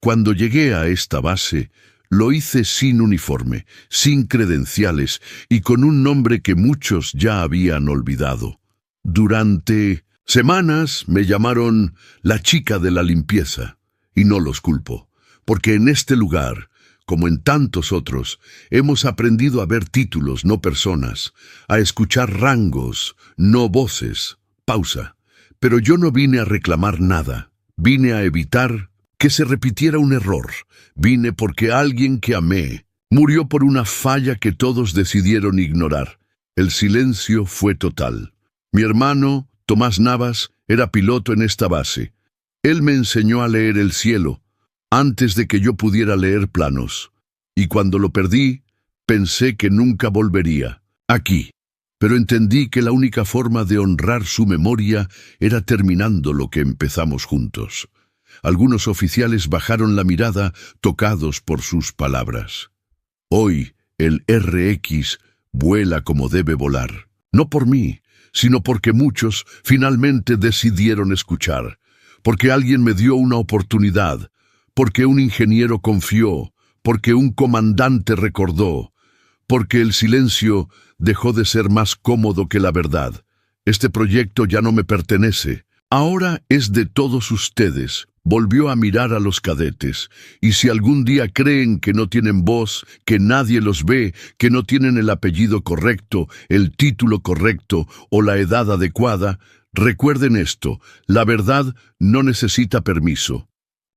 Cuando llegué a esta base, lo hice sin uniforme, sin credenciales y con un nombre que muchos ya habían olvidado. Durante semanas me llamaron la chica de la limpieza, y no los culpo, porque en este lugar, como en tantos otros, hemos aprendido a ver títulos, no personas, a escuchar rangos, no voces. Pausa. Pero yo no vine a reclamar nada, vine a evitar que se repitiera un error. Vine porque alguien que amé murió por una falla que todos decidieron ignorar. El silencio fue total. Mi hermano, Tomás Navas, era piloto en esta base. Él me enseñó a leer el cielo, antes de que yo pudiera leer planos. Y cuando lo perdí, pensé que nunca volvería. Aquí. Pero entendí que la única forma de honrar su memoria era terminando lo que empezamos juntos. Algunos oficiales bajaron la mirada, tocados por sus palabras. Hoy el RX vuela como debe volar. No por mí, sino porque muchos finalmente decidieron escuchar. Porque alguien me dio una oportunidad. Porque un ingeniero confió. Porque un comandante recordó. Porque el silencio dejó de ser más cómodo que la verdad. Este proyecto ya no me pertenece. Ahora es de todos ustedes. Volvió a mirar a los cadetes. Y si algún día creen que no tienen voz, que nadie los ve, que no tienen el apellido correcto, el título correcto o la edad adecuada, recuerden esto: la verdad no necesita permiso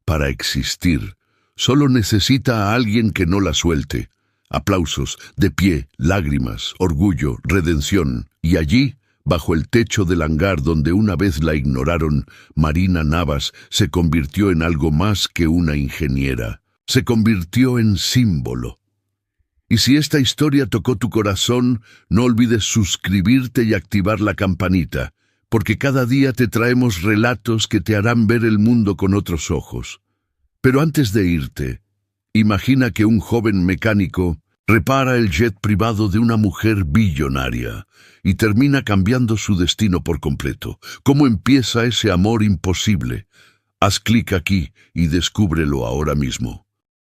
para existir. Solo necesita a alguien que no la suelte. Aplausos, de pie, lágrimas, orgullo, redención. Y allí, bajo el techo del hangar donde una vez la ignoraron, Marina Navas se convirtió en algo más que una ingeniera. Se convirtió en símbolo. Y si esta historia tocó tu corazón, no olvides suscribirte y activar la campanita, porque cada día te traemos relatos que te harán ver el mundo con otros ojos. Pero antes de irte, imagina que un joven mecánico repara el jet privado de una mujer billonaria y termina cambiando su destino por completo. ¿Cómo empieza ese amor imposible? Haz clic aquí y descúbrelo ahora mismo.